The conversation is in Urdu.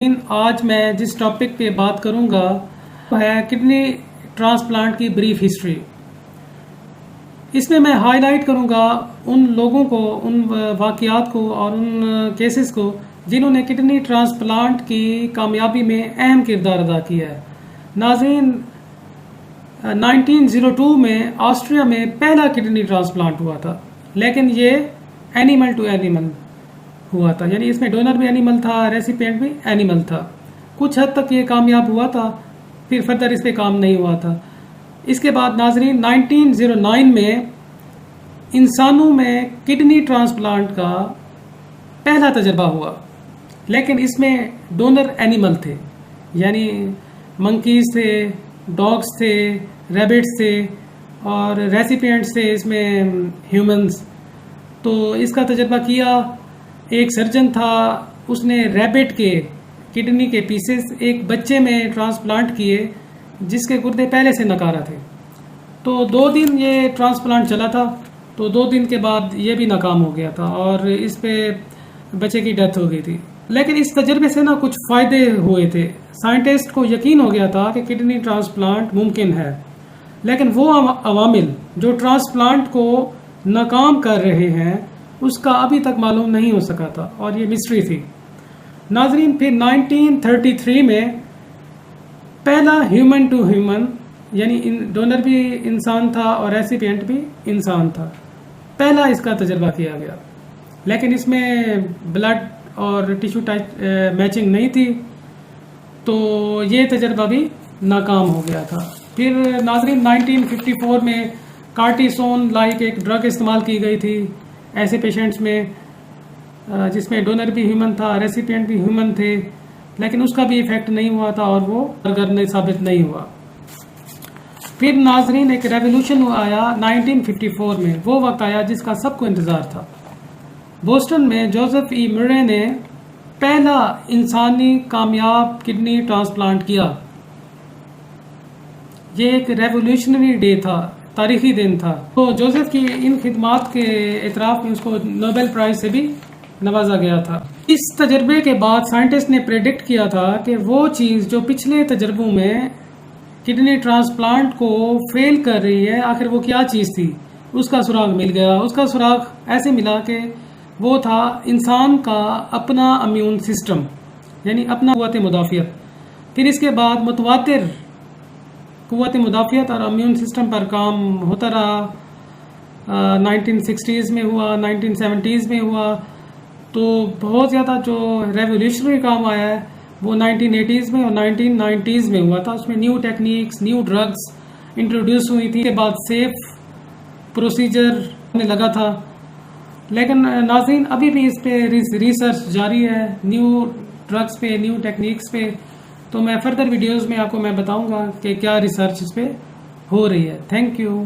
آج میں جس ٹاپک پہ بات کروں گا وہ ہے کڈنی ٹرانسپلانٹ کی بریف ہسٹری۔ اس میں ہائی لائٹ کروں گا ان لوگوں کو، ان واقعات کو اور ان کیسز کو جنہوں نے کڈنی ٹرانسپلانٹ کی کامیابی میں اہم کردار ادا کیا ہے۔ ناظرین، 1902 میں آسٹریا میں پہلا کڈنی ٹرانسپلانٹ ہوا تھا، لیکن یہ اینیمل ٹو اینیمل ہوا تھا، یعنی اس میں ڈونر بھی اینیمل تھا، ریسیپینٹ بھی اینیمل تھا۔ کچھ حد تک یہ کامیاب ہوا تھا، پھر فردر اس پہ کام نہیں ہوا تھا۔ اس کے بعد ناظرین 1909 میں انسانوں میں کڈنی ٹرانسپلانٹ کا پہلا تجربہ ہوا، لیکن اس میں ڈونر اینیمل تھے، یعنی منکیز تھے، ڈاگس تھے، ریبٹس تھے اور ریسیپینٹس تھے اس میں ہیومنز۔ تو اس کا تجربہ کیا، ایک سرجن تھا، اس نے ریبٹ کے کڈنی کے پیسز ایک بچے میں ٹرانسپلانٹ کیے جس کے گردے پہلے سے نکارہ تھے۔ تو 2 دن یہ ٹرانسپلانٹ چلا تھا، تو 2 دن کے بعد یہ بھی ناکام ہو گیا تھا اور اس پہ بچے کی ڈیتھ ہو گئی تھی۔ لیکن اس تجربے سے کچھ فائدے ہوئے تھے۔ سائنٹسٹ کو یقین ہو گیا تھا کہ کڈنی ٹرانسپلانٹ ممکن ہے، لیکن وہ عوامل جو ٹرانسپلانٹ کو ناکام کر رہے ہیں اس کا ابھی تک معلوم نہیں ہو سکا تھا اور یہ مسٹری تھی۔ ناظرین، پھر 1933 میں پہلا ہیومن ٹو ہیومن، یعنی ڈونر بھی انسان تھا اور ریسیپینٹ بھی انسان تھا، پہلا اس کا تجربہ کیا گیا، لیکن اس میں بلڈ اور ٹیشو میچنگ نہیں تھی، تو یہ تجربہ بھی ناکام ہو گیا تھا۔ پھر ناظرین 1954 میں کارٹیسون لائک ایک ڈرگ استعمال کی گئی تھی ایسے پیشنٹس میں جس میں ڈونر بھی ہیومن تھا، ریسیپینٹ بھی ہیومن تھے، لیکن اس کا بھی ایفیکٹ نہیں ہوا تھا اور وہ کارگر ثابت نہیں ہوا۔ پھر ناظرین ایک ریولوشن آیا 1954 میں، وہ وقت آیا جس کا سب کو انتظار تھا۔ بوسٹن میں جوزف ای مرے نے پہلا انسانی کامیاب کڈنی ٹرانسپلانٹ کیا۔ یہ ایک ریولوشنری ڈے تھا، تاریخی دن تھا۔ تو جوزف کی ان خدمات کے اعتراف میں اس کو نوبل پرائز سے بھی نوازا گیا تھا۔ اس تجربے کے بعد سائنٹسٹ نے پریڈکٹ کیا تھا کہ وہ چیز جو پچھلے تجربوں میں کڈنی ٹرانسپلانٹ کو فیل کر رہی ہے، آخر وہ کیا چیز تھی، اس کا سراغ مل گیا۔ اس کا سراغ ایسے ملا کہ وہ تھا انسان کا اپنا امیون سسٹم، یعنی اپنا قوت مدافعت۔ پھر اس کے بعد متواتر قوت مدافعت اور امیون سسٹم پر کام ہوتا رہا، 1960s میں ہوا، 1970s میں ہوا، تو بہت زیادہ جو ریولیوشنری کام آیا ہے وہ 1980s میں اور 1990s میں ہوا تھا۔ اس میں new techniques, new drugs introduce ہوئی تھی، اس کے بعد سیف پروسیجر ہونے لگا تھا۔ لیکن ناظرین ابھی بھی اس پہ ریسرچ جاری ہے، نیو ڈرگز پہ، نیو ٹیکنیکس پہ، تو میں فردر ویڈیوز میں آپ کو بتاؤں گا کہ کیا ریسرچ اس پہ ہو رہی ہے۔ Thank you.